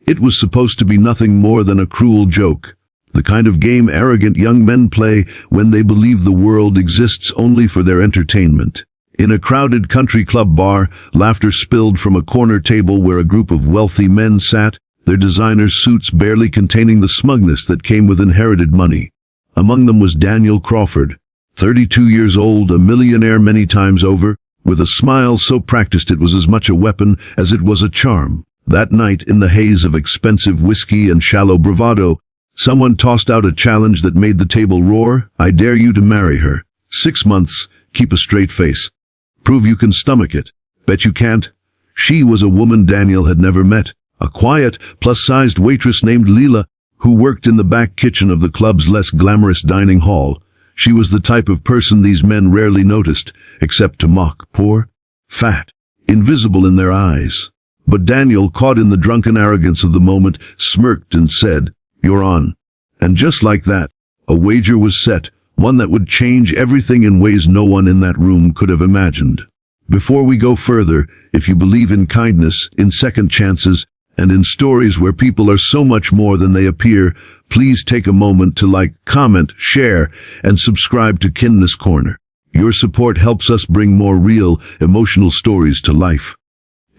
It was supposed to be nothing more than a cruel joke, the kind of game arrogant young men play when they believe the world exists only for their entertainment. In a crowded country club bar, laughter spilled from a corner table where a group of wealthy men sat, their designer suits barely containing the smugness that came with inherited money. Among them was Daniel Crawford, 32 years old, a millionaire many times over, with a smile so practiced it was as much a weapon as it was a charm. That night, in the haze of expensive whiskey and shallow bravado, someone tossed out a challenge that made the table roar. I dare you to marry her. 6 months, keep a straight face. Prove you can stomach it. Bet you can't. She was a woman Daniel had never met, a quiet, plus-sized waitress named Lila, who worked in the back kitchen of the club's less glamorous dining hall. She was the type of person these men rarely noticed, except to mock, poor, fat, invisible in their eyes. But Daniel, caught in the drunken arrogance of the moment, smirked and said, "You're on." And just like that, a wager was set, one that would change everything in ways no one in that room could have imagined. Before we go further, if you believe in kindness, in second chances, and in stories where people are so much more than they appear, please take a moment to like, comment, share, and subscribe to Kindness Corner. Your support helps us bring more real, emotional stories to life.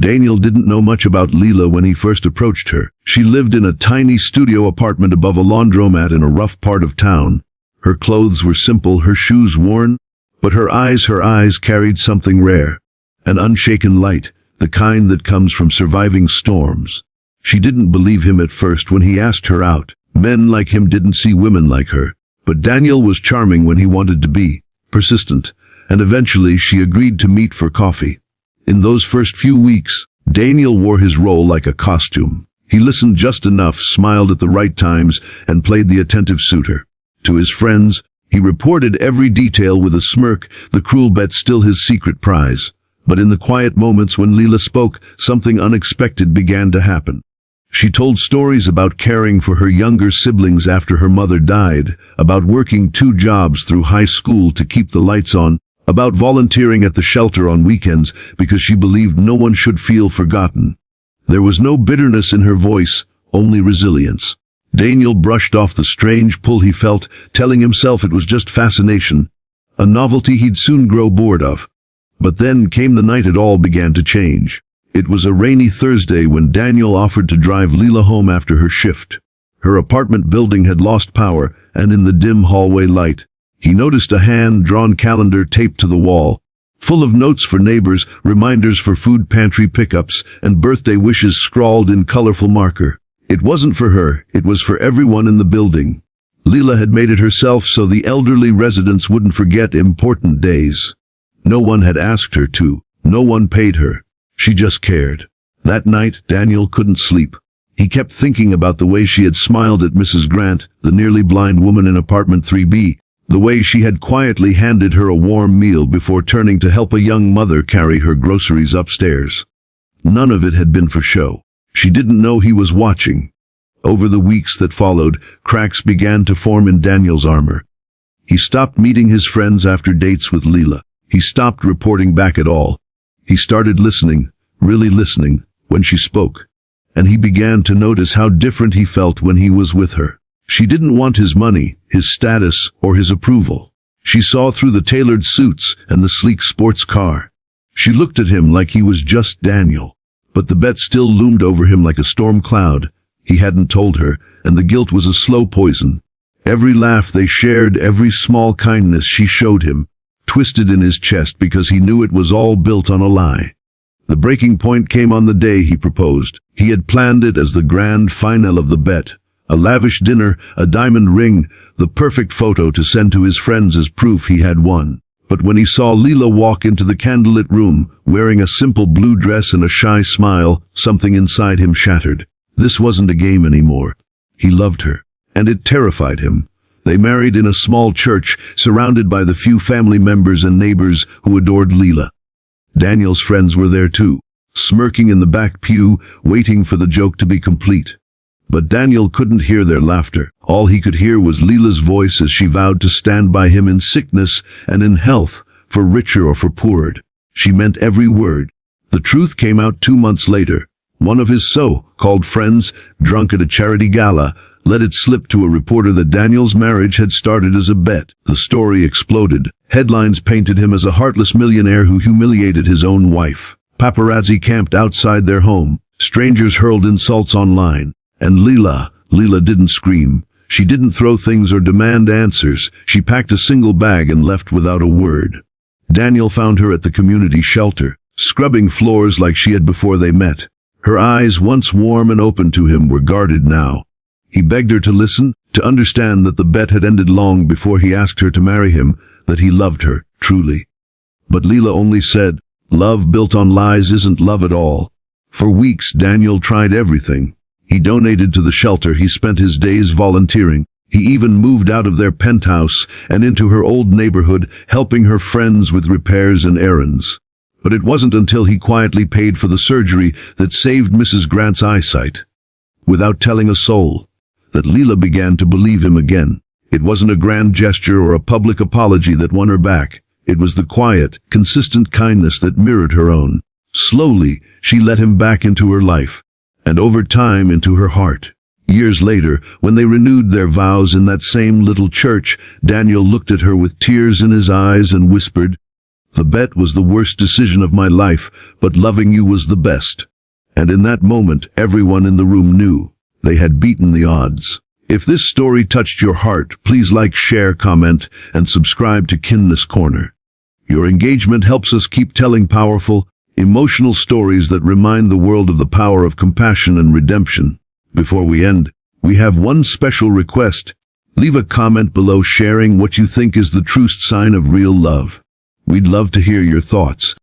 Daniel didn't know much about Lila when he first approached her. She lived in a tiny studio apartment above a laundromat in a rough part of town. Her clothes were simple, her shoes worn, but her eyes carried something rare, an unshaken light, the kind that comes from surviving storms. She didn't believe him at first when he asked her out. Men like him didn't see women like her. But Daniel was charming when he wanted to be, persistent, and eventually she agreed to meet for coffee. In those first few weeks, Daniel wore his role like a costume. He listened just enough, smiled at the right times, and played the attentive suitor. To his friends, he reported every detail with a smirk, the cruel bet still his secret prize. But in the quiet moments when Lila spoke, something unexpected began to happen. She told stories about caring for her younger siblings after her mother died, about working 2 jobs through high school to keep the lights on, about volunteering at the shelter on weekends because she believed no one should feel forgotten. There was no bitterness in her voice, only resilience. Daniel brushed off the strange pull he felt, telling himself it was just fascination, a novelty he'd soon grow bored of. But then came the night it all began to change. It was a rainy Thursday when Daniel offered to drive Lila home after her shift. Her apartment building had lost power, and in the dim hallway light, he noticed a hand-drawn calendar taped to the wall, full of notes for neighbors, reminders for food pantry pickups, and birthday wishes scrawled in colorful marker. It wasn't for her, it was for everyone in the building. Lila had made it herself so the elderly residents wouldn't forget important days. No one had asked her to, no one paid her. She just cared. That night, Daniel couldn't sleep. He kept thinking about the way she had smiled at Mrs. Grant, the nearly blind woman in apartment 3B, the way she had quietly handed her a warm meal before turning to help a young mother carry her groceries upstairs. None of it had been for show. She didn't know he was watching. Over the weeks that followed, cracks began to form in Daniel's armor. He stopped meeting his friends after dates with Lila. He stopped reporting back at all. He started listening, really listening, when she spoke. And he began to notice how different he felt when he was with her. She didn't want his money, his status, or his approval. She saw through the tailored suits and the sleek sports car. She looked at him like he was just Daniel. But the bet still loomed over him like a storm cloud. He hadn't told her, and the guilt was a slow poison. Every laugh they shared, every small kindness she showed him, twisted in his chest because he knew it was all built on a lie. The breaking point came on the day he proposed. He had planned it as the grand finale of the bet. A lavish dinner, a diamond ring, the perfect photo to send to his friends as proof he had won. But when he saw Lila walk into the candlelit room, wearing a simple blue dress and a shy smile, something inside him shattered. This wasn't a game anymore. He loved her, and it terrified him. They married in a small church, surrounded by the few family members and neighbors who adored Lila. Daniel's friends were there too, smirking in the back pew, waiting for the joke to be complete. But Daniel couldn't hear their laughter. All he could hear was Lila's voice as she vowed to stand by him in sickness and in health, for richer or for poorer. She meant every word. The truth came out 2 months later. One of his so-called friends, drunk at a charity gala, let it slip to a reporter that Daniel's marriage had started as a bet. The story exploded. Headlines painted him as a heartless millionaire who humiliated his own wife. Paparazzi camped outside their home. Strangers hurled insults online. And Lila didn't scream. She didn't throw things or demand answers. She packed a single bag and left without a word. Daniel found her at the community shelter, scrubbing floors like she had before they met. Her eyes, once warm and open to him, were guarded now. He begged her to listen, to understand that the bet had ended long before he asked her to marry him, that he loved her, truly. But Lila only said, "Love built on lies isn't love at all." For weeks, Daniel tried everything. He donated to the shelter, he spent his days volunteering. He even moved out of their penthouse and into her old neighborhood, helping her friends with repairs and errands. But it wasn't until he quietly paid for the surgery that saved Mrs. Grant's eyesight, without telling a soul, that Lila began to believe him again. It wasn't a grand gesture or a public apology that won her back. It was the quiet, consistent kindness that mirrored her own. Slowly, she let him back into her life, and over time into her heart. Years later, when they renewed their vows in that same little church, Daniel looked at her with tears in his eyes and whispered, "The bet was the worst decision of my life, but loving you was the best." And in that moment, everyone in the room knew they had beaten the odds. If this story touched your heart, please like, share, comment, and subscribe to Kindness Corner. Your engagement helps us keep telling powerful, emotional stories that remind the world of the power of compassion and redemption. Before we end, we have one special request. Leave a comment below sharing what you think is the truest sign of real love. We'd love to hear your thoughts.